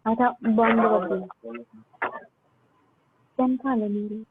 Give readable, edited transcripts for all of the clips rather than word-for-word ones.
आता बंद कर दे पेन खा ले मेरी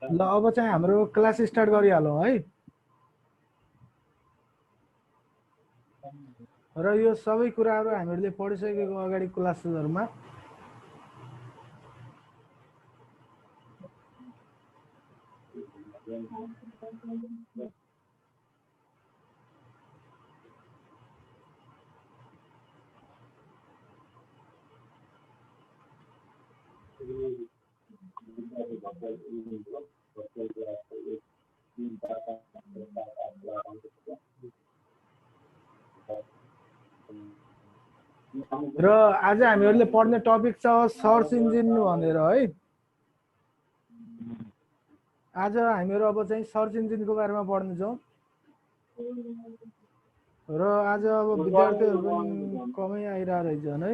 ल अब चाहिँ हाम्रो क्लास स्टार्ट गरिहालौँ है र यो सबै कुराहरू हामीले पढिसकेको अगाडि क्लासहरुमा र आज हामीहरूले पढ्ने टपिक छ सर्च इन्जिन भनेर है आज हामीहरू अब चाहिँ सर्च इन्जिनको बारेमा पढ्ने छौं र आज अब विद्यार्थीहरु पनि कमै आइरा रहेछन् है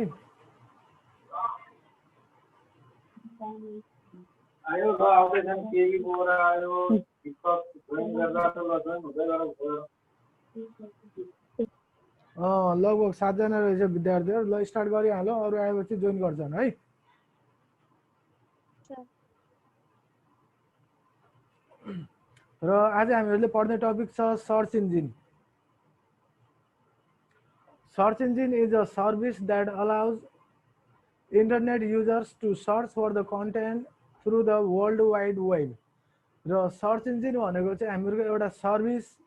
आयो ल आउँदैछन् केही बोरा आयो टिकटक जोइन गर्दा त ल जोइन हुँदै गरेको लगभग 7 जना रहेछ विद्यार्थीहरु ल स्टार्ट गरिहालौं अरु आएपछि जोइन गर्छन् है र आज हामीहरूले पढ्ने टपिक छ search engine Search engine is a service that allows internet users to search for the content through the world wide web. र सर्च इन्जिन भनेको चाहिँ हाम्रो एउटा सर्भिस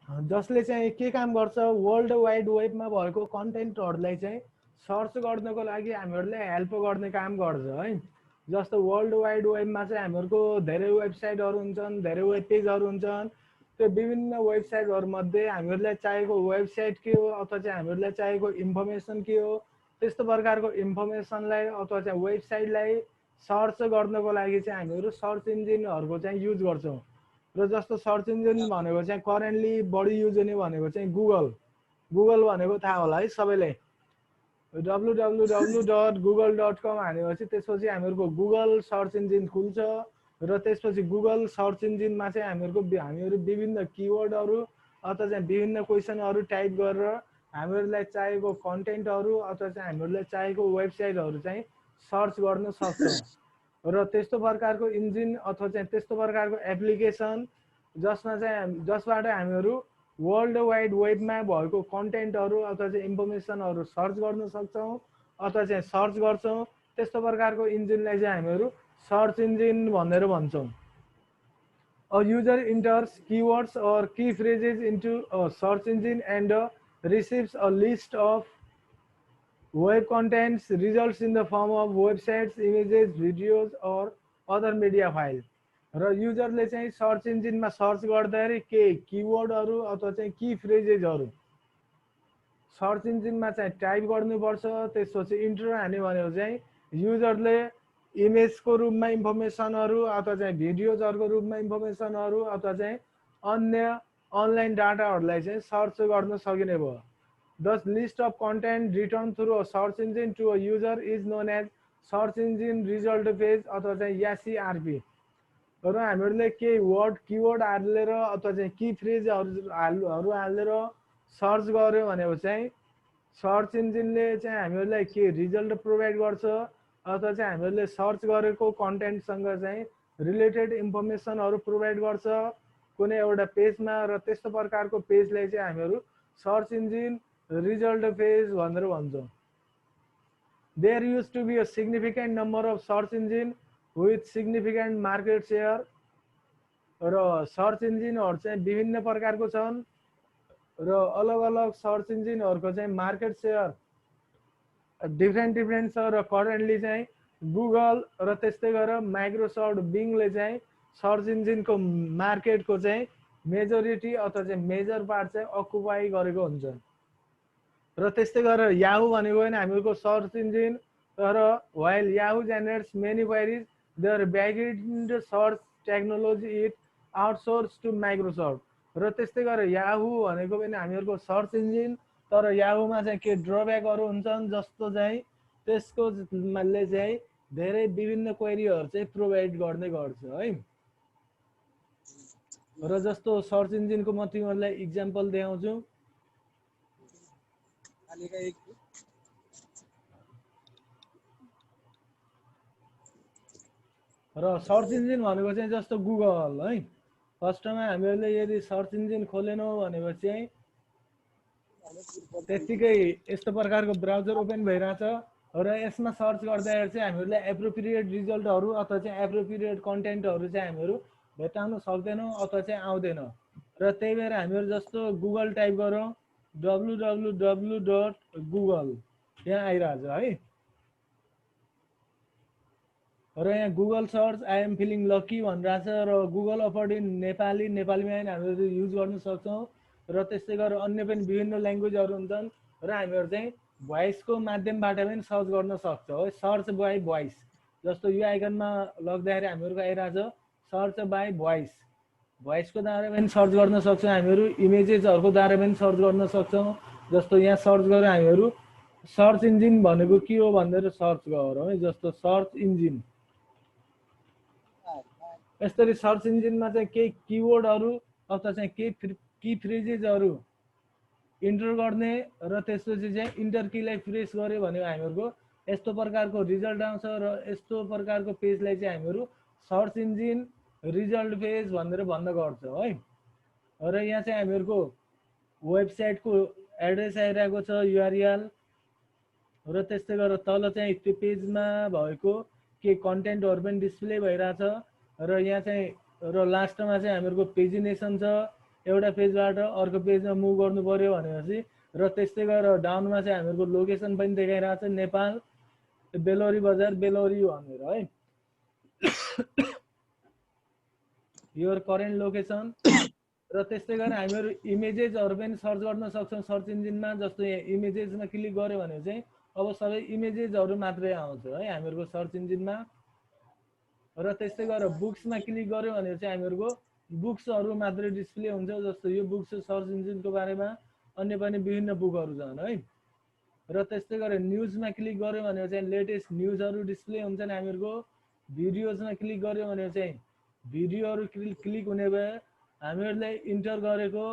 जसले चाहिँ के काम गर्छ वर्ल्ड वाइड वेबमा भएको कन्टेन्टहरुलाई चाहिँ सर्च गर्नको लागि हामीहरुले हेल्प गर्ने काम गर्छ है जस्तो वर्ल्ड वाइड वेबमा चाहिँ हामीहरुको धेरै वेबसाइटहरु हुन्छन् धेरै वेब पेजहरु हुन्छन् त्यो विभिन्न वेबसाइटहरु मध्ये हामीहरुलाई चाहिएको वेबसाइट के हो अथवा चाहिँ हामीहरुलाई चाहिएको इन्फर्मेसन के हो त्यस्तो प्रकारको इन्फर्मेसनलाई अथवा चाहिँ वेबसाइटलाई सर्च गर्नको लागि चाहिँ हामीहरु सर्च इन्जिनहरुको चाहिँ युज गर्छौं र जस्तो सर्च इन्जिन भनेको चाहिँ करेन्टली बढी युज हुने भनेको चाहिँ गुगल भनेको थाहा होला है सबैलाई www.google.com हानेपछि त्यसपछि हामीहरुको गुगल सर्च इन्जिन खुल्छ र त्यसपछि गुगल सर्च इन्जिनमा चाहिँ हामीहरु विभिन्न किवर्डहरु अथवा चाहिँ विभिन्न क्वेशनहरु टाइप गरेर हामीहरुलाई चाहिएको कन्टेन्टहरु अथवा चाहिँ हामीहरुलाई चाहिएको वेबसाइटहरु चाहिँ सर्च गर्न सक्छौं र त्यस्तो प्रकारको इन्जिन अथवा चाहिँ त्यस्तो प्रकारको एप्लिकेसन जसबाट हामीहरु वर्ल्ड वाइड वेबमा भएको कन्टेन्टहरु अथवा चाहिँ इन्फर्मेसनहरु सर्च गर्न सक्छौं अथवा चाहिँ सर्च गर्छौं त्यस्तो प्रकारको इन्जिनलाई चाहिँ हामीहरु सर्च इन्जिन भनेर भन्छौं A user enters keywords or key phrases into a search engine and receives a list of web contents results in the form of websites, images, videos or other media file. र युजरले चाहिँ search इन्जिनमा search गर्दाखेरि के किवर्डहरु अथवा चाहिँ की फ्रेजेसहरु search इन्जिनमा चाहिँ type गर्नुपर्छ त्यसपछि enter हान्यो भने चाहिँ युजरले इमेजको रूपमा इन्फर्मेसनहरु अथवा चाहिँ भिडियोजहरुको रूपमा इन्फर्मेसनहरु अथवा चाहिँ अन्य अनलाइन डाटाहरुलाई चाहिँ सर्च गर्न सकिने भयो Thus list of content returned through a search engine to a user is known as search engine result page अथवा चाहिँ SERP र हामीहरुले के वर्ड किवर्ड हालेर अथवा चाहिँ की फ्रेजहरु हालेर सर्च गर्यो भनेको चाहिँ सर्च इन्जिनले चाहिँ हामीहरुलाई के रिजल्ट प्रोवाइड गर्छ अथवा चाहिँ हामीहरूले सर्च गरेको कन्टेन्टसँग चाहिँ रिलेटेड इन्फर्मेसनहरू प्रोभाइड गर्छ कुनै एउटा पेजमा, र त्यस्तो प्रकारको पेजलाई चाहिँ हामीहरू सर्च इन्जिन रिजल्ट पेज भनेर भन्छौँ। There used to be a significant number of search engine with significant market share, र सर्च इन्जिनहरू चाहिँ विभिन्न प्रकारको छन् र अलग अलग सर्च इन्जिनहरूको चाहिँ मार्केट सेयर डिफ्रेन्ट छ। र करेन्टली चाहिँ गुगल र त्यस्तै गरेर माइक्रोसफ्ट बिङले चाहिँ सर्च इन्जिनको मार्केटको चाहिँ मेजोरिटी अथवा चाहिँ मेजर पार्ट चाहिँ अकुपाई गरेको हुन्छ। र त्यस्तै गरेर याहू भनेको पनि हामीहरूको सर्च इन्जिन, तर while Yahoo generates many queries, their backend search technology is outsourced to Microsoft। र त्यस्तै गरेर याहू भनेको पनि हामीहरूको सर्च इन्जिन, तर याहूमा चाहिँ के ड्रब्याकहरू हुन्छन्, जस्तो चाहिँ त्यसको ले चाहिँ धेरै विभिन्न क्वेरीहरू चाहिँ प्रोभाइड गर्ने गर्छ है। र जस्तो सर्च इन्जिनको म तिमीहरूलाई इक्जाम्पल देखाउँछु। र सर्च इन्जिन भनेको चाहिँ जस्तो गुगल है, फर्स्टमा हामीहरूले यदि सर्च इन्जिन खोलेनौँ भनेपछि चाहिँ त्यतिकै यस्तो प्रकारको ब्राउजर ओपन भइरहेछ र यसमा सर्च गर्दाखेरि चाहिँ हामीहरूले एप्रोप्रिएट रिजल्टहरू अथवा चाहिँ एप्रोप्रिएट कन्टेन्टहरू चाहिँ हामीहरू भेटाउन सक्दैनौँ अथवा चाहिँ आउँदैन। र त्यही भएर हामीहरू जस्तो गुगल टाइप गरौँ www.google, यहाँ आइरहेछ है। र यहाँ Google search I am feeling lucky भनिरहेछ र गुगल अफर्ड इन नेपालीमा पनि हामीहरू युज गर्न सक्छौँ। र त्यस्तै गरेर अन्य पनि विभिन्न ल्याङ्ग्वेजहरू हुन्छन् र हामीहरू चाहिँ भोइसको माध्यमबाट पनि सर्च गर्न सक्छौँ है, सर्च बाई भोइस। जस्तो यो आइकनमा लग्दाखेरि हामीहरूको आइरहेछ सर्च बाई भोइस, भोइसको द्वारा पनि सर्च गर्न सक्छौँ हामीहरू, इमेजेसहरूको द्वारा पनि सर्च गर्न सक्छौँ। जस्तो यहाँ सर्च गरेर हामीहरू सर्च इन्जिन भनेको के हो भनेर सर्च गरौँ है, जस्तो सर्च इन्जिन। यसरी सर्च इन्जिनमा चाहिँ केही किवर्डहरू अथवा चाहिँ केही की फ्रेजेसहरू इन्टर गर्ने र त्यसपछि चाहिँ इन्टर कीलाई प्रेस गर्यो भने हामीहरूको यस्तो प्रकारको रिजल्ट आउँछ। र यस्तो प्रकारको पेजलाई चाहिँ हामीहरू सर्च इन्जिन रिजल्ट पेज भनेर भन्न गर्छौँ है। र यहाँ चाहिँ हामीहरूको वेबसाइटको एड्रेस आइरहेको छ, युआरएल, र त्यस्तै गरेर तल चाहिँ त्यो पेजमा भएको के कन्टेन्टहरू पनि डिस्प्ले भइरहेछ। र यहाँ चाहिँ र लास्टमा चाहिँ हामीहरूको पेजिनेसन छ, एउटा पेजबाट अर्को पेजमा मुभ गर्नु पर्यो भनेपछि। र त्यस्तै गरेर डाउनमा चाहिँ हामीहरूको लोकेसन पनि देखाइरहेछ, नेपाल बेलोरी बजार बेलोरी भनेर है, योर करेन्ट लोकेसन। र त्यस्तै गरेर हामीहरू इमेजेसहरू पनि सर्च गर्न सक्छौँ सर्च इन्जिनमा। जस्तो यहाँ इमेजेसमा क्लिक गर्यो भने चाहिँ अब सबै इमेजेसहरू मात्रै आउँछ है हामीहरूको सर्च इन्जिनमा। र त्यस्तै गरेर बुक्समा क्लिक गर्यो भने चाहिँ हामीहरूको बुक्सहरू मात्रै डिस्प्ले हुन्छ। जस्तो यो बुक्स सर्च इन्जिनको बारेमा अन्य पनि विभिन्न बुकहरू छन् है। र त्यस्तै गरेर न्युजमा क्लिक गर्यो भने चाहिँ लेटेस्ट न्युजहरू डिस्प्ले हुन्छन् हामीहरूको। भिडियोजमा क्लिक गर्यो भने चाहिँ भिडियोहरू क्लिक हुने भए हामीहरूले इन्टर गरेको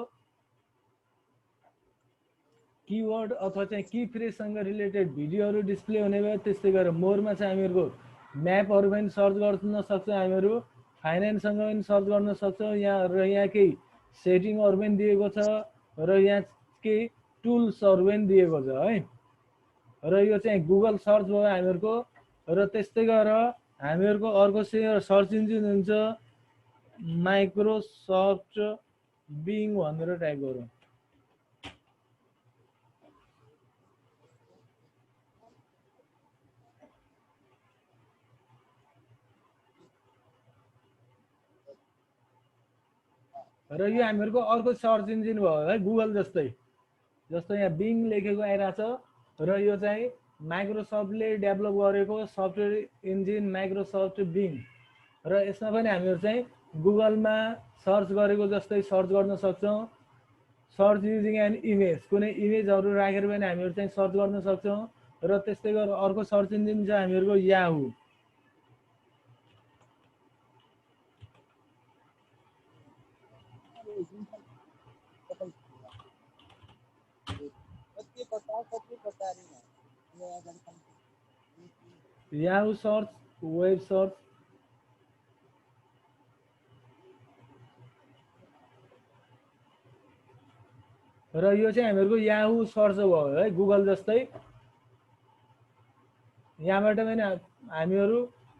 कीवर्ड अथवा चाहिँ की फ्रेजसँग रिलेटेड भिडियोहरू डिस्प्ले हुने भए। त्यस्तै गरेर मोरमा चाहिँ हामीहरूको म्यापहरू पनि सर्च गर्न सक्छौँ हामीहरू, फाइनेन्ससँग पनि सर्च गर्न सक्छौँ यहाँ। र यहाँ केही सेटिङहरू पनि दिएको छ र यहाँ केही टुल्सहरू पनि दिएको छ है। र यो चाहिँ गुगल सर्च भयो हामीहरूको। र त्यस्तै गरेर हामीहरूको अर्को सर्च इन्जिन हुन्छ माइक्रोसफ्ट बिङ भनेर टाइप गरौँ। र यो हामीहरूको अर्को सर्च इन्जिन भयो है गुगल जस्तै। जस्तो यहाँ बिङ लेखेको आइरहेछ र यो चाहिँ माइक्रोसफ्टले डेभलप गरेको सफ्टवेयर इन्जिन माइक्रोसफ्ट बिङ। र यसमा पनि हामीहरू चाहिँ गुगलमा सर्च गरेको जस्तै सर्च गर्न सक्छौँ। सर्च युजिङ एन इमेज, कुनै इमेजहरू राखेर पनि हामीहरू चाहिँ सर्च गर्न सक्छौँ। र त्यस्तै गरेर अर्को सर्च इन्जिन छ हामीहरूको Yahoo. Yahoo search, web search, र यो चाहिँ हामीहरूको याहू सर्च भयो है, गुगल जस्तै। यहाँबाट पनि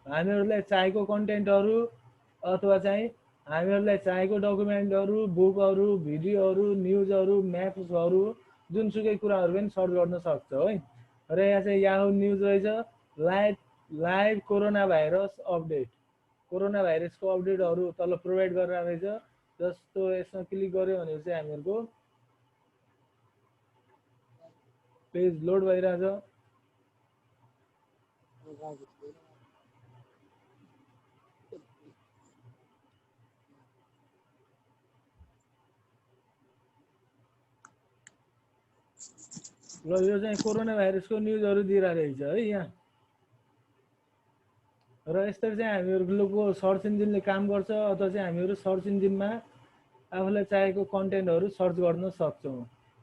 हामीहरूलाई चाहिएको कन्टेन्टहरू अथवा चाहिँ हामीहरूलाई चाहिएको डकुमेन्टहरू, बुकहरू, भिडियोहरू, न्युजहरू, म्याप्सहरू, जुनसुकै कुराहरू पनि सर्च गर्न सक्छ है। र यहाँ चाहिँ याहू न्युज रहेछ, live corona virus update, corona भाइरसको अपडेटहरू तल प्रोभाइड गरेर रहेछ। जस्तो यसमा क्लिक गर्यो भने चाहिँ हामीहरूको पेज लोड भइरहेछ। र यो चाहिँ कोरोना भाइरसको न्युजहरू दिइरहेको रहेछ है यहाँ। र यसरी चाहिँ हामीहरूको सर्च इन्जिनले काम गर्छ, अथवा चाहिँ हामीहरू सर्च इन्जिनमा आफूलाई चाहिएको कन्टेन्टहरू सर्च गर्न सक्छौँ।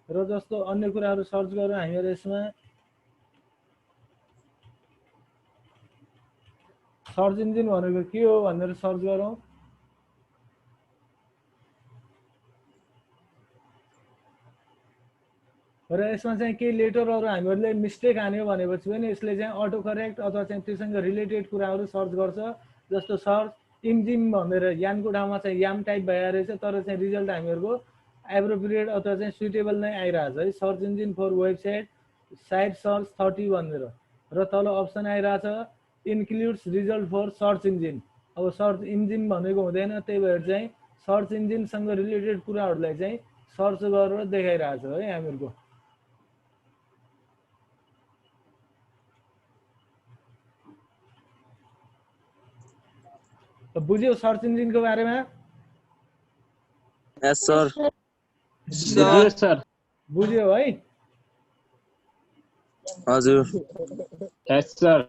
र जस्तो अन्य कुराहरू सर्च गरौँ हामीहरू यसमा सर्च इन्जिन भनेको के हो भनेर सर्च गरौँ। र यसमा चाहिँ केही लेटरहरू हामीहरूले मिस्टेक हान्यो भनेपछि पनि यसले चाहिँ अटो करेक्ट अथवा चाहिँ त्योसँग रिलेटेड कुराहरू सर्च गर्छ। जस्तो सर्च इन्जिन भनेर यामको ठाउँमा चाहिँ याम टाइप भइरहेको रहेछ, तर चाहिँ रिजल्ट हामीहरूको एप्रोप्रिएट अथवा चाहिँ सुइटेबल नै आइरहेछ है। Search engine for website site search 30 भनेर, र तल अप्सन आइरहेछ includes result for search engine. अब सर्च इन्जिन भनेको हुँदैन, त्यही भएर चाहिँ सर्च इन्जिनसँग रिलेटेड कुराहरूलाई चाहिँ सर्च गरेर देखाइरहेछ है हामीहरूको। बुझ्यो सर्च इन्जिनको बारेमा? यस सर। बुझ्यो सर। बुझ्यो है? हजुर। यस सर।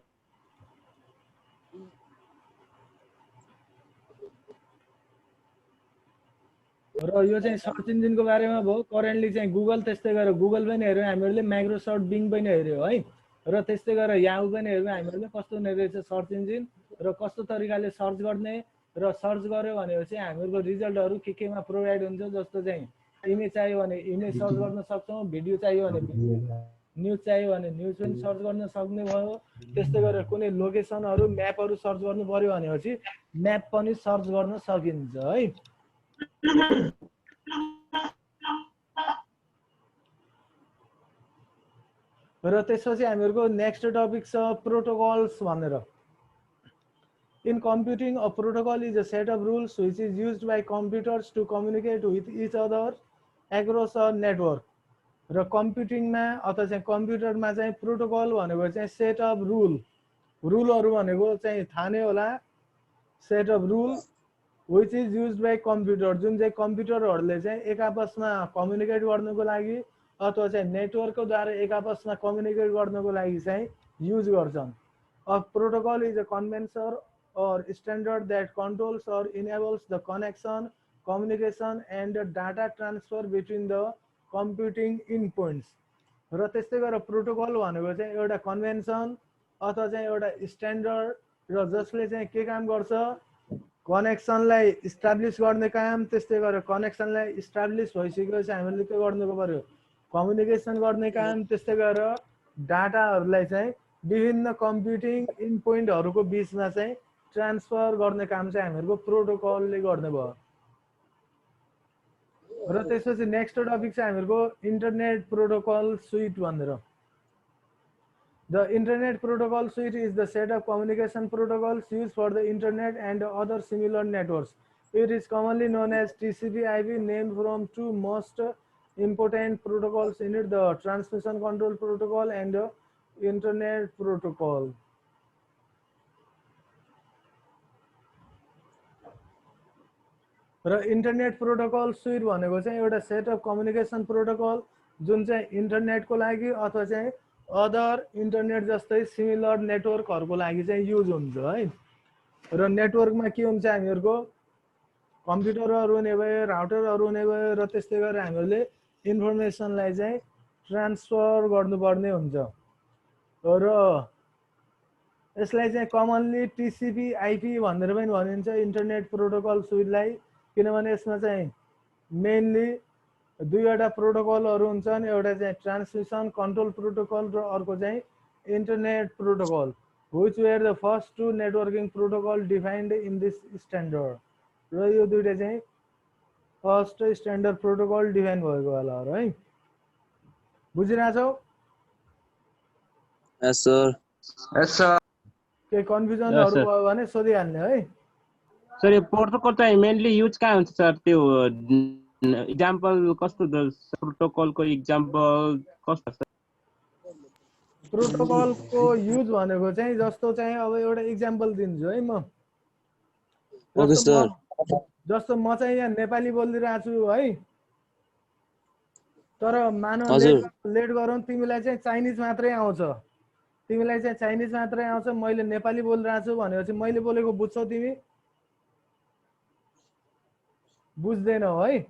र यो चाहिँ सर्च इन्जिनको बारेमा भयो। करेन्टली चाहिँ गुगल, त्यस्तै गरेर गुगल पनि हेऱ्यौँ हामीहरूले, माइक्रोसफ्ट बिङ पनि हेऱ्यौँ है। र त्यस्तै गरेर याहू पनि हेऱ्यौँ हामीहरूले कस्तो हुने रहेछ सर्च इन्जिन, र कस्तो तरिकाले सर्च गर्ने। र सर्च गर्यो भनेपछि हामीहरूको रिजल्टहरू केमा प्रोभाइड हुन्छ। जस्तो चाहिँ इमेज चाहियो भने इमेज सर्च गर्न सक्छौँ, भिडियो चाहियो भने न्युज चाहियो भने न्युज पनि सर्च गर्न सक्ने भयो। त्यस्तै गरेर कुनै लोकेसनहरू, म्यापहरू सर्च गर्नु पर्यो भनेपछि म्याप पनि सर्च गर्न सकिन्छ है। र त्यसपछि हामीहरूको नेक्स्ट टपिक छ प्रोटोकल्स भनेर। In computing, a protocol is a set of rules which is used by computers to communicate with each other across a network. र कम्प्युटिङमा अथवा चाहिँ कम्प्युटरमा चाहिँ प्रोटोकल भनेको चाहिँ सेट अफ रुलहरू भनेको चाहिँ थाहा नै होला, set of rule which is used by computer, जुन चाहिँ कम्प्युटरहरूले चाहिँ एक आपसमा कम्युनिकेट गर्नुको लागि अथवा चाहिँ नेटवर्कको द्वारा एक आपसमा कम्युनिकेट गर्नुको लागि चाहिँ युज गर्छन्। A protocol is a convention or standard that controls or enables the connection, communication and data transfer between the computing endpoints. र त्यस्तै गरेर प्रोटोकल भनेको चाहिँ एउटा कन्भेन्सन अथवा चाहिँ एउटा स्ट्यान्डर्ड, र जसले चाहिँ के काम गर्छ, कनेक्सनलाई इस्टाब्लिस गर्ने काम। त्यस्तै गरेर कनेक्सनलाई इस्टाब्लिस भइसकेपछि हामीले के गर्नुको पर्यो, कम्युनिकेसन गर्ने काम। त्यस्तै गरेर डाटाहरूलाई चाहिँ विभिन्न कम्प्युटिङ इन्पोइन्टहरूको बिचमा चाहिँ ट्रान्सफर गर्ने काम चाहिँ हामीहरूको प्रोटोकलले गर्ने भयो। र त्यसपछि नेक्स्ट टपिक चाहिँ हामीहरूको इन्टरनेट प्रोटोकल सुइट भनेर। The Internet Protocol Suite is the set of communication protocols used for the internet and other similar networks. It is commonly known as TCP/IP, named from two most important protocols in it, the Transmission Control Protocol and the Internet Protocol. र internet protocol suite भनेको चाहिँ एउटा set of communication protocol जुन चाहिँ इन्टरनेटको लागि अथवा चाहिँ अदर इन्टरनेट जस्तै सिमिलर नेटवर्कहरूको लागि चाहिँ युज हुन्छ है। र नेटवर्कमा के हुन्छ, हामीहरूको कम्प्युटरहरू हुने भयो, राउटरहरू हुने भयो, र त्यस्तै गरेर हामीहरूले इन्फर्मेसनलाई चाहिँ ट्रान्सफर गर्नुपर्ने हुन्छ। र यसलाई चाहिँ कमनली टिसिपी आइपी भनेर पनि भनिन्छ, इन्टरनेट प्रोटोकल सुटलाई, किनभने यसमा चाहिँ मेनली दुईवटा प्रोटोकलहरू हुन्छन्, एउटा चाहिँ ट्रान्समिसन कन्ट्रोल प्रोटोकल र अर्को चाहिँ internet protocol, which were the first two networking protocol defined in this standard. र यो दुईटा चाहिँ फर्स्ट स्ट्यान्डर्ड प्रोटोकल डिफाइन भएको होला है, बुझिरहेछौ? Yes, sir. Yes, sir. केही कन्फ्युजनहरू भयो भने सोधिहाल्ने है। सर यो प्रोटोकल चाहिँ मेनली युज कहाँ हुन्छ सर? त्यो इक्जाम्पल कस्तो प्रोटोकलको इक्जाम्पल कस्तो छ? प्रोटोकलको युज भनेको चाहिँ जस्तो चाहिँ अब एउटा इक्जाम्पल दिन्छु है म। Okay, sir. जस्तो म चाहिँ यहाँ नेपाली बोलिरहेको छु है, तर मान लेट गरौँ तिमीलाई चाहिँ चाइनिज मात्रै आउँछ, तिमीलाई चाहिँ चाइनिज मात्रै आउँछ, मैले नेपाली बोलिरहेको छु भनेपछि मैले बोलेको बुझ्छौ तिमी? बुझ्दैनौ है?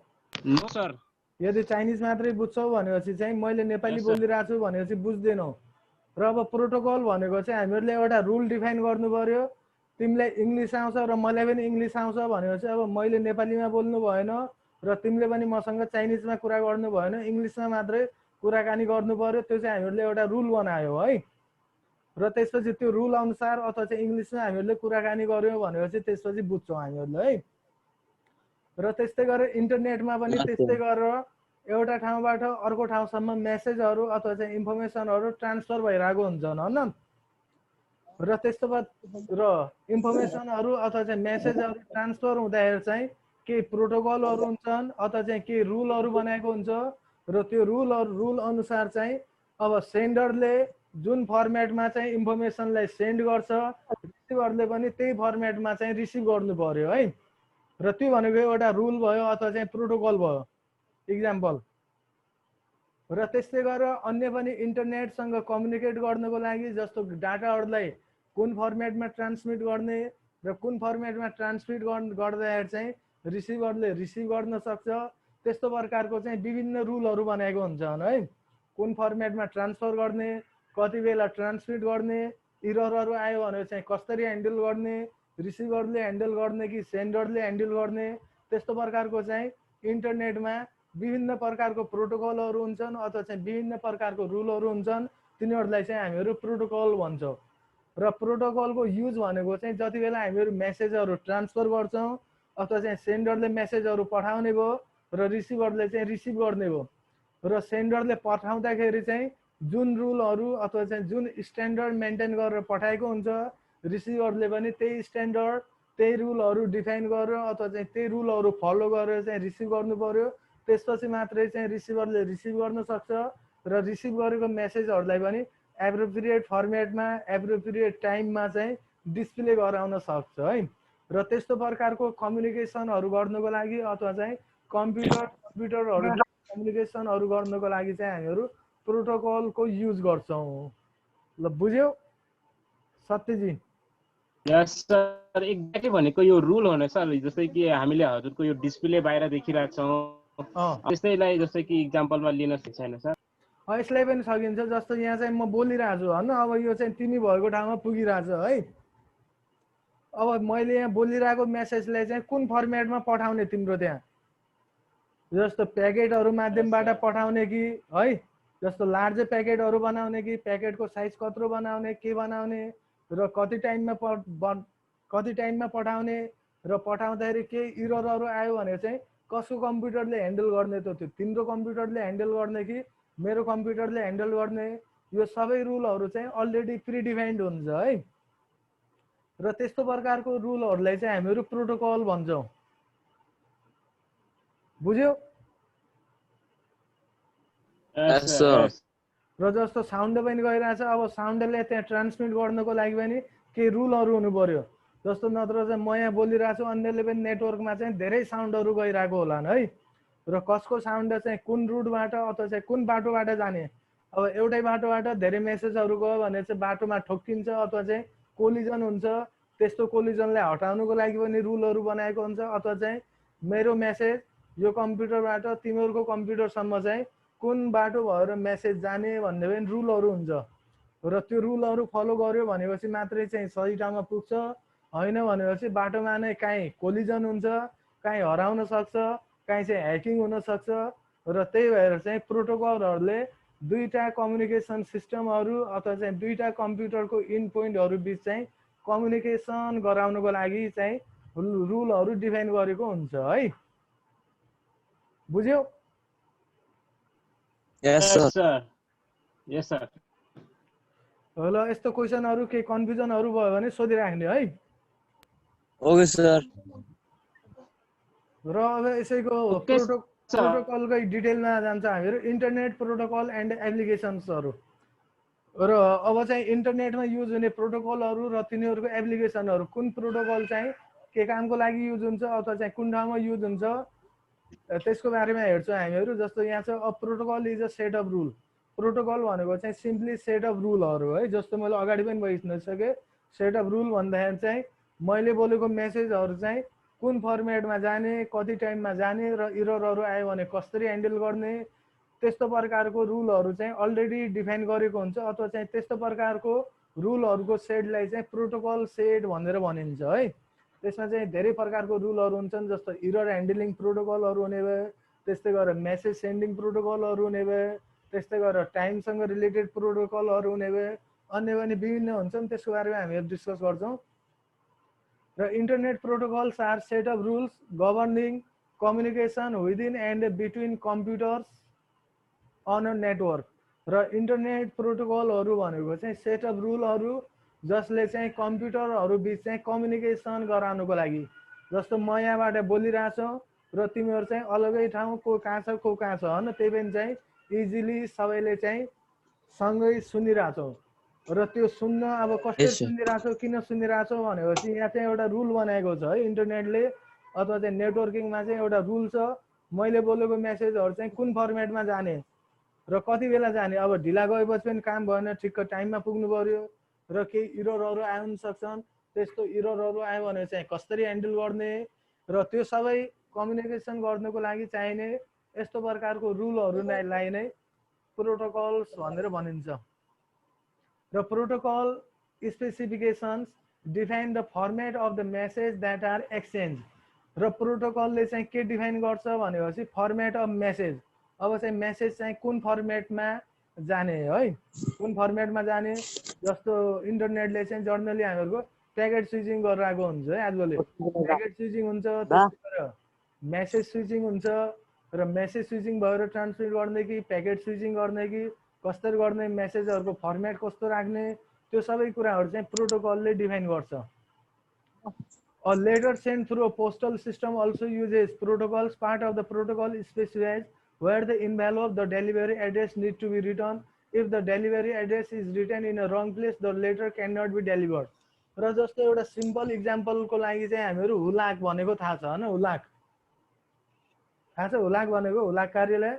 No sir. यदि चाइनिज मात्रै बुझ्छौ भनेपछि चाहिँ मैले नेपाली बोलिरहेको छु भनेपछि बुझ्दैनौ। र अब प्रोटोकल भनेको चाहिँ हामीहरूले एउटा रुल डिफाइन गर्नु पर्यो। तिमीलाई इङ्ग्लिस आउँछ र मलाई पनि इङ्ग्लिस आउँछ भनेपछि अब मैले नेपालीमा बोल्नु भएन र तिमीले पनि मसँग चाइनिजमा कुरा गर्नु भएन, इङ्ग्लिसमा मात्रै कुराकानी गर्नु पर्यो। त्यो चाहिँ हामीहरूले एउटा रुल बनायो है, र त्यसपछि त्यो रुल अनुसार अथवा चाहिँ इङ्ग्लिसमा हामीहरूले कुराकानी गर्यौँ भनेपछि त्यसपछि बुझ्छौँ हामीहरूले है। र त्यस्तै गरेर इन्टरनेटमा पनि त्यस्तै गरेर एउटा ठाउँबाट अर्को ठाउँसम्म मेसेजहरू अथवा चाहिँ इन्फर्मेसनहरू ट्रान्सफर भइरहेको हुन्छन् होइन, र त्यस्तो र इन्फर्मेसनहरू अथवा चाहिँ मेसेजहरू ट्रान्सफर हुँदाखेरि चाहिँ केही प्रोटोकलहरू हुन्छन् अथवा चाहिँ केही रुलहरू बनाएको हुन्छ, र त्यो रुल अनुसार चाहिँ अब सेन्डरले जुन फर्मेटमा चाहिँ इन्फर्मेसनलाई सेन्ड गर्छ, रिसिभरले पनि त्यही फर्मेटमा चाहिँ रिसिभ गर्नु पर्यो है। र त्यो भनेको एउटा रुल भयो अथवा चाहिँ प्रोटोकल भयो इक्जाम्पल। र त्यस्तै गरेर अन्य पनि इन्टरनेटसँग कम्युनिकेट गर्नको लागि जस्तो डाटाहरूलाई कुन फर्मेटमा ट्रान्समिट गर्ने र कुन फर्मेटमा ट्रान्समिट गर्दाखेरि चाहिँ रिसिभरले रिसिभ गर्न सक्छ, त्यस्तो प्रकारको चाहिँ विभिन्न रुलहरू बनाएको हुन्छन् है। कुन फर्मेटमा ट्रान्सफर गर्ने, कति बेला ट्रान्समिट गर्ने, इररहरू आयो भने चाहिँ कसरी ह्यान्डल गर्ने, रिसिभरले ह्यान्डल गर्ने कि सेन्डरले ह्यान्डल गर्ने, त्यस्तो प्रकारको चाहिँ इन्टरनेटमा विभिन्न प्रकारको प्रोटोकलहरू हुन्छन् अथवा चाहिँ विभिन्न प्रकारको रुलहरू हुन्छन्, तिनीहरूलाई चाहिँ हामीहरू प्रोटोकल भन्छौँ। र प्रोटोकलको युज भनेको चाहिँ जति बेला हामीहरू मेसेजहरू ट्रान्सफर गर्छौँ अथवा चाहिँ सेन्डरले मेसेजहरू पठाउने भयो र रिसिभरले चाहिँ रिसिभ गर्ने भयो, र सेन्डरले पठाउँदाखेरि चाहिँ जुन रुलहरू अथवा चाहिँ जुन स्ट्यान्डर्ड मेन्टेन गरेर पठाएको हुन्छ, रिसिभरले पनि त्यही स्ट्यान्डर्ड त्यही रुलहरू डिफाइन गरेर अथवा चाहिँ त्यही रुलहरू फलो गरेर चाहिँ रिसिभ गर्नु पर्यो। त्यसपछि मात्रै चाहिँ रिसिभरले रिसिभ गर्न सक्छ र रिसिभ गरेको मेसेजहरूलाई पनि एप्रोप्रिएट फर्मेटमा एप्रोप्रिएट टाइममा चाहिँ डिस्प्ले गराउन सक्छ है। र त्यस्तो प्रकारको कम्युनिकेसनहरू गर्नको लागि अथवा चाहिँ कम्प्युटरहरू कम्युनिकेसनहरू गर्नको लागि चाहिँ हामीहरू प्रोटोकलको युज गर्छौँ। ल बुझ्यौ सत्यजी? यस सर, एक्ज्याक्टली भनेको यो रुल हो सर, जस्तै कि हामीले हजुरको यो डिस्प्ले बाहिर देखिरहेछौँ त्यस्तैलाई जस्तै कि इक्जाम्पलमा लिन सक्दैन सर? यसलाई पनि सकिन्छ। जस्तो यहाँ चाहिँ म बोलिरहेको छु होइन, अब यो चाहिँ तिमी भएको ठाउँमा पुगिरहेछ है। अब मैले यहाँ बोलिरहेको मेसेजलाई चाहिँ कुन फर्मेटमा पठाउने तिम्रो त्यहाँ, जस्तो प्याकेटहरू माध्यमबाट पठाउने कि है, जस्तो लार्ज प्याकेटहरू बनाउने कि प्याकेटको साइज कत्रो बनाउने, के बनाउने र कति टाइममा पठाउने, र पठाउँदाखेरि केही इररहरू आयो भने चाहिँ कसको कम्प्युटरले ह्यान्डल गर्ने, त त्यो तिम्रो कम्प्युटरले ह्यान्डल गर्ने कि मेरो कम्प्युटरले ह्यान्डल गर्ने, यो सबै रुलहरू चाहिँ अलरेडी प्रिडिफाइन्ड हुन्छ है। र त्यस्तो प्रकारको रुलहरूलाई चाहिँ हामीहरू प्रोटोकल भन्छौँ। बुझ्यौ? र जस्तो साउन्ड पनि गइरहेछ, अब साउन्डले त्यहाँ ट्रान्समिट गर्नको लागि पनि केही रुलहरू हुनु पर्यो। जस्तो नत्र चाहिँ म यहाँ बोलिरहेको छु, अन्यले पनि नेटवर्कमा चाहिँ धेरै साउन्डहरू गइरहेको होलान् है, र कसको साउन्ड चाहिँ कुन रुटबाट अथवा चाहिँ कुन बाटोबाट जाने। अब एउटै बाटोबाट धेरै मेसेजहरू गयो भने चाहिँ बाटोमा ठोक्किन्छ अथवा चाहिँ कोलिजन हुन्छ, त्यस्तो कोलिजनलाई हटाउनुको लागि पनि रुलहरू बनाएको हुन्छ, अथवा चाहिँ मेरो मेसेज यो कम्प्युटरबाट तिमीहरूको कम्प्युटरसम्म चाहिँ कुन बाटो भएर मेसेज जाने भन्ने पनि रुलहरू हुन्छ। र त्यो रुलहरू फलो गर्यो भनेपछि मात्रै चाहिँ सही ठाउँमा पुग्छ, होइन भनेपछि बाटोमा नै काहीँ कोलिजन हुन्छ, काहीँ हराउन सक्छ, काहीँ चाहिँ ह्याकिङ हुन सक्छ। र त्यही भएर चाहिँ प्रोटोकलहरूले दुईटा कम्युनिकेसन सिस्टमहरू अथवा चाहिँ दुईटा कम्प्युटरको इन पोइन्टहरू बिच चाहिँ कम्युनिकेसन गराउनको लागि चाहिँ रुलहरू डिफाइन गरेको हुन्छ है। बुझ्यौ? Yes, sir. यस सर। ल यस्तो क्वेसनहरू केही कन्फ्युजनहरू भयो भने सोधिराख्ने है। Okay, sir. र अब यसैको Okay, sir. प्रोटोकलकै डिटेलमा जान्छ हामीहरू। इन्टरनेट प्रोटोकल एन्ड एप्लिकेसन्सहरू र अब चाहिँ इन्टरनेटमा युज हुने प्रोटोकलहरू र तिनीहरूको एप्लिकेसनहरू, कुन प्रोटोकल चाहिँ के कामको लागि युज हुन्छ अथवा चाहिँ कुन ठाउँमा युज हुन्छ त्यसको बारेमा हेर्छौँ हामीहरू। जस्तो यहाँ छ a protocol is a set of rule. Protocol भनेको चाहिँ सिम्पली सेट अफ रुलहरू है। जस्तो मैले अगाडि पनि भनिसकेँ, सेट अफ रुल भन्दाखेरि चाहिँ मैले बोलेको मेसेजहरू चाहिँ कुन फर्मेटमा जाने, कति टाइममा जाने र इररहरू आयो भने कसरी ह्यान्डल गर्ने, त्यस्तो प्रकारको रुलहरू चाहिँ अलरेडी डिफाइन गरेको हुन्छ। अथवा चाहिँ त्यस्तो प्रकारको रुलहरूको सेटलाई चाहिँ प्रोटोकल सेट भनेर भनिन्छ है। त्यसमा चाहिँ धेरै प्रकारको रुलहरू हुन्छन्, जस्तो इरर ह्यान्डलिङ प्रोटोकलहरू हुने भए, त्यस्तै गरेर मेसेज सेन्डिङ प्रोटोकलहरू हुने भए, त्यस्तै गरेर टाइमसँग रिलेटेड प्रोटोकलहरू हुने भए, अन्य पनि विभिन्न हुन्छन्। त्यसको बारेमा हामीहरू डिस्कस गर्छौँ। र internet protocols are set of rules governing communication within and between computers on a network. र इन्टरनेट प्रोटोकलहरू भनेको चाहिँ सेट अफ रुलहरू जसले चाहिँ कम्प्युटरहरू बिच चाहिँ कम्युनिकेसन गराउनुको लागि, जस्तो म यहाँबाट बोलिरहेछु र तिमीहरू चाहिँ अलगै ठाउँ को कहाँ छ को कहाँ छ होइन, त्यही पनि चाहिँ इजिली सबैले चाहिँ सँगै सुनिरहेछौँ। र त्यो सुन्न अब कसरी Yes, sir. सुनिरहेछौ, किन सुनिरहेछौ भनेपछि यहाँ चाहिँ एउटा रुल बनाएको छ है इन्टरनेटले अथवा चाहिँ नेटवर्किङमा चाहिँ एउटा रुल छ। मैले बोलेको मेसेजहरू चाहिँ कुन फर्मेटमा जाने र कति बेला जाने। अब ढिला गएपछि पनि काम भएन, ठिक्क टाइममा पुग्नु पर्यो र केही इररहरू आउन सक्छन्। त्यस्तो इररहरू आयो भने चाहिँ कसरी ह्यान्डल गर्ने र त्यो सबै कम्युनिकेसन गर्नको लागि चाहिने यस्तो प्रकारको रुलहरूलाई नै प्रोटोकल्स भनेर भनिन्छ। र protocol specifications define the format of the message that are exchange. र प्रोटोकलले चाहिँ के डिफाइन गर्छ भनेपछि फर्मेट अफ मेसेज। अब चाहिँ मेसेज चाहिँ कुन फर्मेटमा जाने है, कुन फर्मेटमा जाने। जस्तो इन्टरनेटले चाहिँ जर्नली हामीहरूको प्याकेट स्विचिङ गरेर आएको हुन्छ है आजभोलि। प्याकेट स्विचिङ हुन्छ, त्यस्तै गरेर मेसेज स्विचिङ हुन्छ। र मेसेज स्विचिङ भएर ट्रान्समिट गर्ने कि प्याकेट स्विचिङ गर्ने कि कसरी गर्ने, मेसेजहरूको फर्मेट कस्तो राख्ने, त्यो सबै कुराहरू चाहिँ प्रोटोकलले डिफाइन गर्छ। A letter sent through a postal system also uses protocols. Part of the protocol specifies where the envelope, the delivery address need to be written. If the delivery address is written in a wrong place, the letter cannot be delivered. र जस्तो एउटा simple इक्जाम्पलको लागि चाहिँ हामीहरू हुलाक भनेको थाहा छ हैन? हुलाक थाहा छ? हुलाक भनेको हुलाक कार्यालय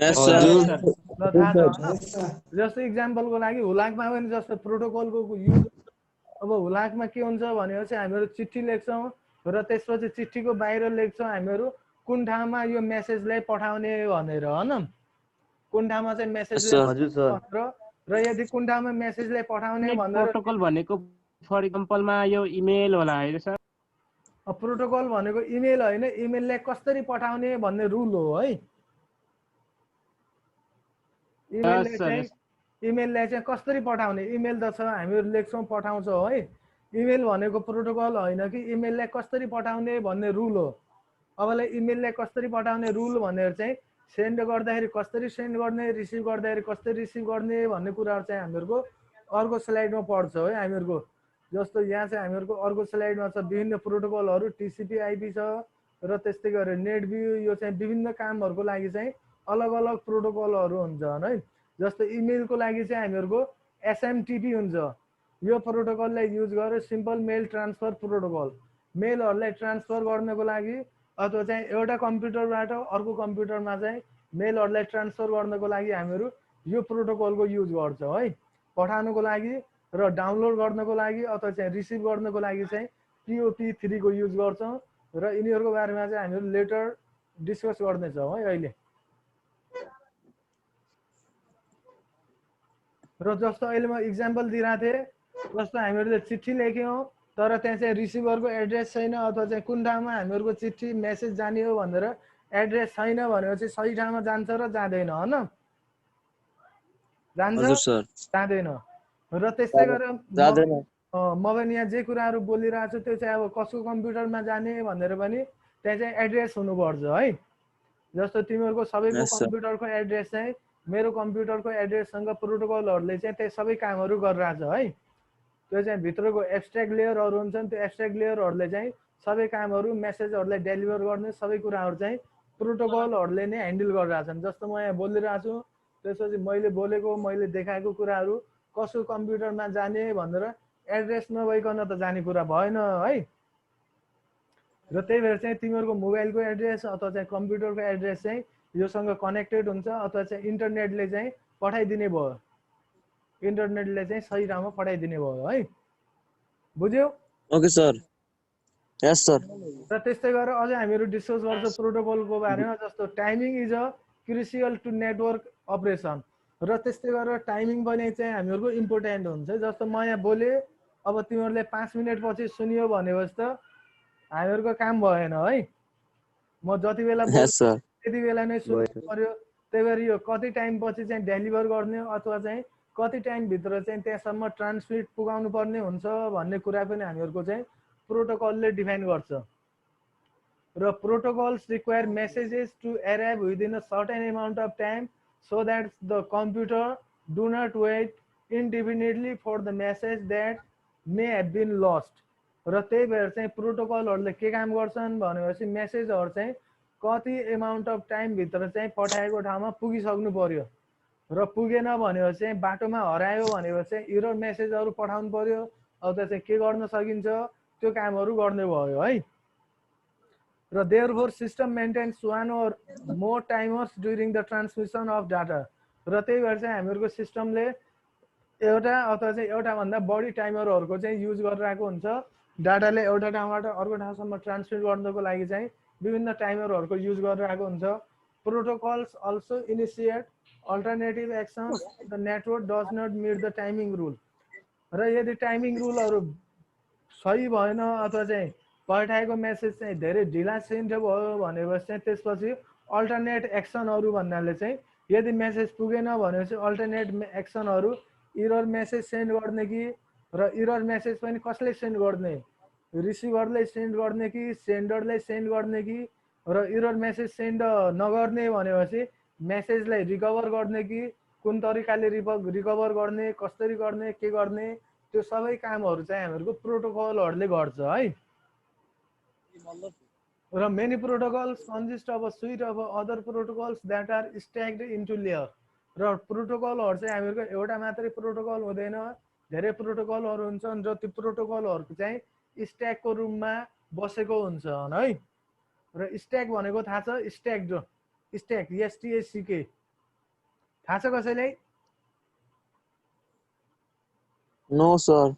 Yes, sir. ल थाहा छ हैन? जस्तो इक्जाम्पलको लागि हुलाकमा पनि जस्तो प्रोटोकलको युज। अब हुलाकमा के हुन्छ भनेपछि हामीहरू चिठी लेख्छौँ र त्यसपछि चिठीको बाहिर लेख्छौँ हामीहरू कुन ठाउँमा यो मेसेजलाई पठाउने भनेर हैन, कुन ठाउँमा चाहिँ मेसेजलाई र यदि कुन ठाउँमा मेसेजलाई पठाउने भनेर। प्रोटोकल भनेको फर एक्जाम्पलमा यो इमेल होला है सर? प्रोटोकल भनेको इमेल होइन, इमेललाई कसरी पठाउने भन्ने रुल हो है। इमेललाई चाहिँ कसरी पठाउने, इमेल त छ हामीहरू लेख्छौँ पठाउँछौँ है। इमेल भनेको प्रोटोकल होइन कि इमेललाई कसरी पठाउने भन्ने रुल हो। अबलाई इमेललाई कसरी पठाउने रुल भनेर चाहिँ सेन्ड गर्दाखेरि कसरी सेन्ड गर्ने, रिसिभ गर्दाखेरि कसरी रिसिभ गर्ने भन्ने कुराहरू चाहिँ हामीहरूको अर्को स्लाइडमा पढ्छ है हामीहरूको। जस्तो यहाँ चाहिँ हामीहरूको अर्को स्लाइडमा छ विभिन्न प्रोटोकलहरू, टिसिपी आइपी छ र त्यस्तै गरेर नेट भ्यू। यो चाहिँ विभिन्न कामहरूको लागि चाहिँ अलग अलग प्रोटोकलहरू हुन्छन् है। जस्तो इमेलको लागि चाहिँ हामीहरूको एसएमटिपी हुन्छ। यो प्रोटोकललाई युज गरेर सिम्पल मेल ट्रान्सफर प्रोटोकल, मेलहरूलाई ट्रान्सफर गर्नको लागि अथवा चाहिँ एउटा कम्प्युटरबाट अर्को कम्प्युटरमा चाहिँ मेलहरूलाई ट्रान्सफर गर्नको लागि हामीहरू यो प्रोटोकलको युज गर्छौँ है। पठाउनको लागि र डाउनलोड गर्नको लागि अथवा चाहिँ रिसिभ गर्नको लागि चाहिँ POP3 को युज गर्छौँ र यिनीहरूको बारेमा चाहिँ हामीहरू लेटर डिस्कस गर्नेछौँ है अहिले। र जस्तो अहिले म इक्जाम्पल दिइरहेको थिएँ, जस्तो हामीहरूले चिठी लेख्यौँ तर त्यहाँ चाहिँ रिसिभरको एड्रेस छैन अथवा चाहिँ कुन ठाउँमा हामीहरूको चिठी मेसेज जाने हो भनेर एड्रेस छैन भनेपछि सही ठाउँमा जान्छ र जाँदैन, होइन? जान्छ हजुर सर जाँदैन। र त्यस्तै गरेर जाँदैन म पनि यहाँ जे कुराहरू बोलिरहेको छु त्यो चाहिँ अब कसको कम्प्युटरमा जाने भनेर पनि त्यहाँ चाहिँ एड्रेस हुनुपर्छ है। जस्तो तिमीहरूको सबैको Yes, sir. कम्प्युटरको एड्रेस चाहिँ मेरो कम्प्युटरको एड्रेससँग प्रोटोकलहरूले चाहिँ त्यो सबै कामहरू गरिरहेछ है। त्यो चाहिँ भित्रको एब्स्ट्र्याक्ट लेयरहरू हुन्छन्, त्यो एब्स्ट्र्याक्ट लेयरहरूले चाहिँ सबै कामहरू मेसेजहरूलाई डेलिभर गर्ने सबै कुराहरू चाहिँ प्रोटोकलहरूले नै ह्यान्डल गरिरहेछन्। जस्तो म यहाँ बोलिरहेको छु, त्यसपछि मैले बोलेको मैले देखाएको कुराहरू कसको कम्प्युटरमा जाने भनेर एड्रेस नभइकन त जाने कुरा भएन है। र त्यही भएर चाहिँ तिमीहरूको मोबाइलको एड्रेस अथवा चाहिँ कम्प्युटरको एड्रेस चाहिँ योसँग कनेक्टेड हुन्छ अथवा चाहिँ इन्टरनेटले चाहिँ पठाइदिने भयो, इन्टरनेटले चाहिँ सही ठाउँमा पठाइदिने भयो है। बुझ्यौ? ओके सर यस सर र त्यस्तै गरेर अझै हामीहरू डिस्कस गर्छौँ प्रोटोकलको बारेमा। जस्तो timing is a crucial to network operation. र त्यस्तै गरेर टाइमिङ पनि चाहिँ हामीहरूको इम्पोर्टेन्ट हुन्छ। जस्तो म यहाँ बोलेँ, अब तिमीहरूले 5 मिनटपछि सुन्यो भनेपछि त हामीहरूको काम भएन है। म जति बेला बोल्छु यस सर त्यति बेला नै सुन्नु पर्यो। त्यही भएर यो कति टाइमपछि चाहिँ डेलिभर गर्ने अथवा चाहिँ कति टाइमभित्र चाहिँ त्यहाँसम्म ट्रान्समिट पुगाउनु पर्ने हुन्छ भन्ने कुरा पनि हामीहरूको चाहिँ प्रोटोकलले डिफाइन गर्छ। र protocols require messages to arrive within a certain amount of time so that the computer do not wait indefinitely for the message that may have been lost. र त्यही भएर चाहिँ प्रोटोकलहरूले के काम गर्छन् भनेपछि मेसेजहरू चाहिँ कति एमाउन्ट अफ टाइमभित्र चाहिँ पठाएको ठाउँमा पुगिसक्नु पर्यो। र पुगेन भनेपछि चाहिँ बाटोमा हरायो भनेपछि चाहिँ एरर मेसेजहरू पठाउनु पर्यो अथवा चाहिँ के गर्न सकिन्छ त्यो कामहरू गर्ने भयो है। र therefore system maintains one or more timers during the transmission of data. र त्यही भएर चाहिँ हामीहरूको सिस्टमले एउटा अथवा चाहिँ एउटाभन्दा बढी टाइमरहरूको चाहिँ युज गरिरहेको हुन्छ। डाटाले एउटा ठाउँबाट अर्को ठाउँसम्म ट्रान्समिट गर्नको लागि चाहिँ विभिन्न टाइमरहरूको युज गरिरहेको हुन्छ। Protocols also initiate alternative actions the network does not meet the timing rule. र यदि टाइमिङ रुलहरू सही भएन अथवा चाहिँ पठाएको मेसेज चाहिँ धेरै ढिला सेन्ड भयो भनेपछि चाहिँ त्यसपछि अल्टरनेट एक्सनहरू भन्नाले चाहिँ यदि मेसेज पुगेन भनेपछि अल्टरनेट एक्सनहरू इरर मेसेज सेन्ड गर्ने कि, र इरर मेसेज पनि कसले सेन्ड गर्ने, रिसिभरले सेन्ड गर्ने कि सेन्डरले सेन्ड गर्ने कि, र इरर मेसेज सेन्ड नगर्ने भनेपछि मेसेजलाई रिकभर गर्ने कि कुन तरिकाले रिकभर गर्ने, कसरी गर्ने, के गर्ने, त्यो सबै कामहरू चाहिँ हामीहरूको प्रोटोकलहरूले गर्छ है। र many protocols consist of a suite of other protocols that are stacked into layer. र प्रोटोकलहरू चाहिँ हामीहरूको एउटा मात्रै प्रोटोकल हुँदैन, धेरै प्रोटोकलहरू हुन्छन् र त्यो प्रोटोकलहरूको चाहिँ स्ट्याकको रूपमा बसेको हुन्छन् है। र स्ट्याक भनेको थाहा छ? स्ट्याक्ड स्ट्याक एसटीएसीके थाहा छ कसैलाई? नो सर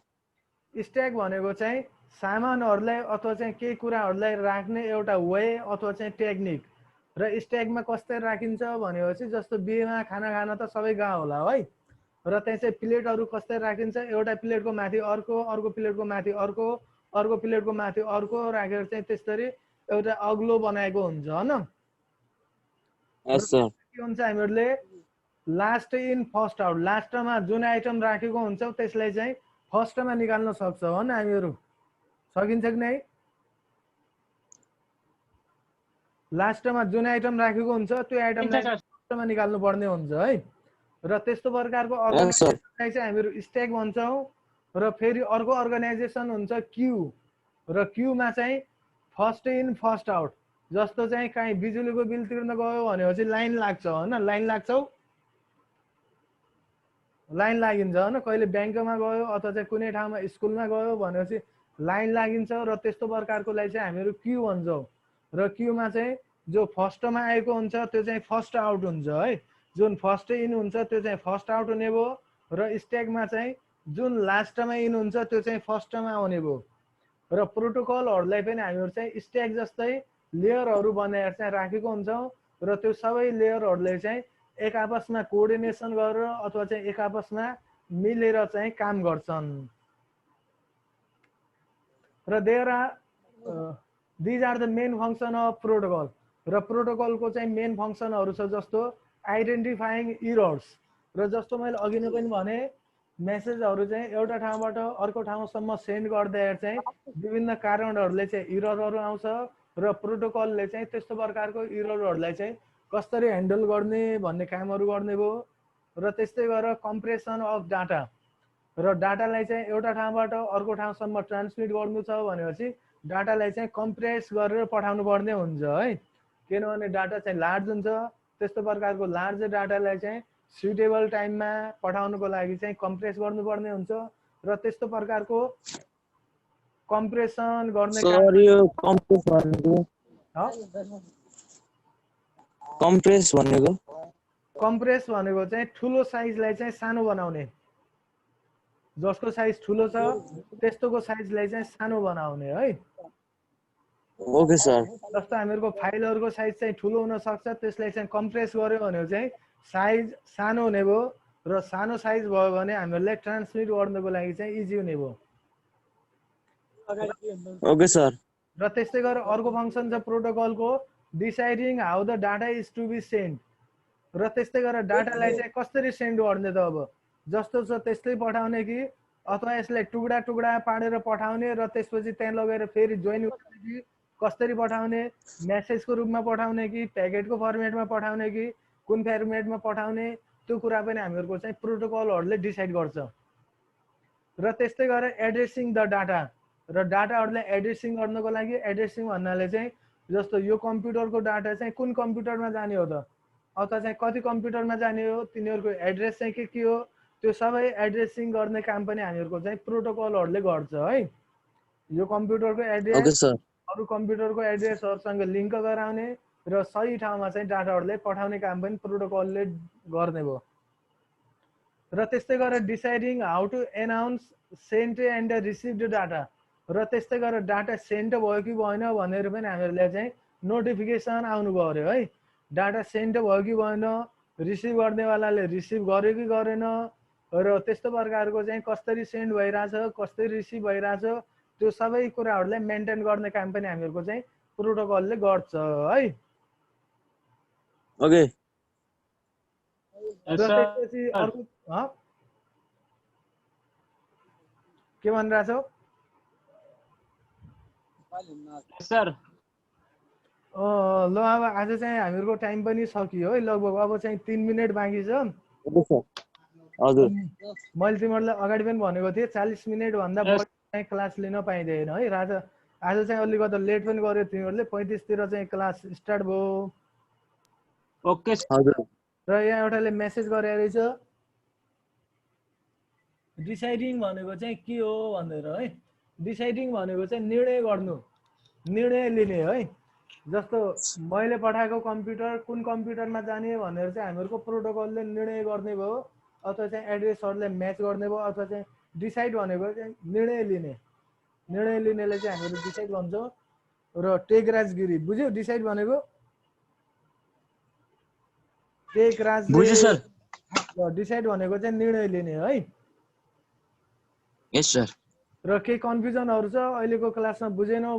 स्ट्याक भनेको चाहिँ सामानहरूलाई अथवा चाहिँ केही कुराहरूलाई राख्ने एउटा वे अथवा चाहिँ टेक्निक। र स्ट्याकमा कसरी राखिन्छ भनेपछि जस्तो बिहेमा खाना खान त सबै गएको होला है। र त्यहाँ चाहिँ प्लेटहरू कसरी राखिन्छ, एउटा प्लेटको माथि अर्को, अर्को प्लेटको माथि अर्को, अर्को प्लेटको माथि अर्को राखेर चाहिँ त्यसरी एउटा अग्लो बनाएको हुन्छ होइन। यस सर के हुन्छ हामीहरूले लास्ट इन फर्स्ट आउट, लास्टमा जुन आइटम राखेको हुन्छ त्यसलाई चाहिँ फर्स्टमा निकाल्न सक्छौँ होइन हामीहरू, सकिन्छ कि नै? लास्टमा जुन आइटम राखेको हुन्छ त्यो आइटमलाई फर्स्टमा निकाल्नु पर्ने हुन्छ है। र त्यस्तो प्रकारको अर्गनाइजेसनलाई चाहिँ हामीहरू स्ट्याक भन्छौँ। र फेरि अर्को अर्गनाइजेसन हुन्छ क्यू। र क्यूमा चाहिँ फर्स्ट इन फर्स्ट आउट। जस्तो चाहिँ काहीँ बिजुलीको बिल तिर्न गयो भनेपछि लाइन लाग्छ होइन, लाइन लाग्छौ, लाइन लागिन्छ होइन। कहिले ब्याङ्कमा गयो अथवा चाहिँ कुनै ठाउँमा स्कुलमा गयो भनेपछि लाइन लागिन्छ। र त्यस्तो प्रकारकोलाई चाहिँ हामीहरू क्यू भन्छौँ। र क्यूमा चाहिँ जो फर्स्टमा आएको हुन्छ त्यो चाहिँ फर्स्ट आउट हुन्छ है, जुन फर्स्ट इन हुन्छ त्यो चाहिँ फर्स्ट आउट हुने भयो। र स्ट्याकमा चाहिँ जुन लास्टमा इन हुन्छ त्यो चाहिँ फर्स्टमा आउने भयो। र प्रोटोकलहरूलाई पनि हामीहरू चाहिँ स्ट्याक जस्तै लेयरहरू बनाएर चाहिँ राखेको हुन्छौँ। र त्यो सबै लेयरहरूले चाहिँ एक आपसमा कोअर्डिनेसन गरेर अथवा चाहिँ एक आपसमा मिलेर चाहिँ काम गर्छन् र there are these are the main function of protocol र प्रोटोकलको चाहिँ मेन फंक्सनहरु छ जस्तो आइडेन्टिफाइङ इरर्स र जस्तो मैले अघि नै पनि भने मेसेजहरु चाहिँ एउटा ठाउँबाट अर्को ठाउँसम्म सेन्ड गर्दा चाहिँ विभिन्न कारणहरुले चाहिँ इररहरु आउँछ र प्रोटोकलले चाहिँ त्यस्तो प्रकारको इररहरुलाई चाहिँ कसरी ह्यान्डल गर्ने भन्ने कामहरु गर्ने भो र त्यस्तै गरेर कम्प्रेसन अफ डाटा र डाटालाई चाहिँ एउटा ठाउँबाट अर्को ठाउँसम्म ट्रान्समिट गर्नु छ भनेपछि डाटालाई चाहिँ कम्प्रेस गरेर पठाउनु पर्ने हुन्छ है किनभने डाटा चाहिँ लार्ज हुन्छ त्यस्तो प्रकारको लार्ज डाटालाई चाहिँ सुटेबल टाइममा पठाउनको लागि चाहिँ कम्प्रेस गर्नुपर्ने हुन्छ र त्यस्तो प्रकारको कम्प्रेसन गर्ने सर यो कम्प्रेस भनेको कम्प्रेस भनेको चाहिँ ठुलो साइजलाई चाहिँ सानो बनाउने जसको साइज ठुलो छ त्यस्तोको साइजलाई चाहिँ सानो बनाउने है ओके सर जस्तो हामीहरुको फाइलहरुको साइज चाहिँ ठुलो हुन सक्छ त्यसलाई चाहिँ कम्प्रेस गर्यो भने चाहिँ साइज सानो हुने भो र सानो साइज भयो भने हामीहरुलाई ट्रान्समिट गर्नको लागि चाहिँ इजी हुने भो ओके सर र त्यस्तै गरेर अर्को फंक्सन छ प्रोटोकलको deciding how the data is to be send र त्यस्तै गरेर डाटालाई चाहिँ कसरी सेन्ड गर्ने त अब जस्तो छ त्यस्तै पठाउने कि अथवा यसलाई टुक्रा टुक्रा पाडेर पठाउने र त्यसपछि त्यहाँ लगेर फेरि जोइन गर्ने कि कसरी पठाउने मेसेजको रूपमा पठाउने कि प्याकेटको फर्मेटमा पठाउने कि कुन फर्मेटमा पठाउने त्यो कुरा पनि हामीहरुको चाहिँ प्रोटोकलहरुले डिसाइड गर्छ र त्यस्तै गरेर एड्रेसिङ द डाटा र डाटाहरुलाई एड्रेसिङ गर्नको लागि एड्रेसिङ भन्नाले चाहिँ जस्तो यो कम्प्युटरको डाटा चाहिँ कुन कम्प्युटरमा जाने हो त अथवा चाहिँ कति कम्प्युटरमा जाने हो तिनीहरुको एड्रेस चाहिँ के हो त्यो सबै एड्रेसिङ गर्ने काम पनि हामीहरुको चाहिँ प्रोटोकलहरुले गर्छ है यो कम्प्युटरको एड्रेस अरु कम्प्युटरको एड्रेसहरुसँग लिंक गराउने र सही ठाउँमा चाहिँ डाटाहरुलाई पठाउने काम पनि प्रोटोकलले गर्ने भयो र त्यस्तै गरेर deciding how to announce sent and received data र त्यस्तै गरेर डाटा सेन्ट भयो कि भएन भनेर पनि हामीहरुलाई चाहिँ नोटिफिकेसन आउनु भयो अरे है डाटा सेन्ट भयो कि भएन रिसिभ गर्नेवालाले रिसिभ गर्यो कि गरेन र त्यस्तो प्रकारको चाहिँ कसरी सेन्ड भइराछ कसरी रिसिभ भइराछ त्यो सबै कुराहरुलाई मेन्टेन गर्ने काम पनि हामीहरुको चाहिँ प्रोटोकलले गर्छ है ओके र त्यसपछि अर्को के भनिराछ सर ल अब आज चाहिँ हामीहरुको टाइम पनि सकियो है लगभग अब चाहिँ 3 मिनेट बाँकी छ हजुर मैले तिमीहरुलाई अगाडि पनि भनेको थिएँ 40 मिनेट भन्दा बढी चाहिँ क्लास लिन पाइदैन है राजा आज चाहिँ अलिकति लेट पनि गर्यो तिमीहरुले 35 तिर चाहिँ क्लास स्टार्ट भयो ओके हजुर र यहाँ एउटाले मेसेज गरे रहेछ डिसाइडिङ भनेको चाहिँ के हो भनेर है डिसाइडिङ भनेको चाहिँ निर्णय गर्नु निर्णय लिने है जस्तो मैले पठाएको कम्प्युटर कुन कम्प्युटरमा जाने भनेर चाहिँ हामीहरुको प्रोटोकलले निर्णय गर्ने भयो अथवा चाहिँ एड्रेसहरुलाई म्याच गर्ने भयो अथवा चाहिँ डिसाइड भनेको चाहिँ निर्णय लिनेले चाहिँ हामीहरु डिसाइड भन्छौं र टेकराजगिरी बुझ्यौ डिसाइड भनेको टेकराज बुझ्यो सर डिसाइड भनेको चाहिँ निर्णय लिने है यस सर र के कन्फ्युजनहरु छ अहिलेको क्लासमा बुझेनौ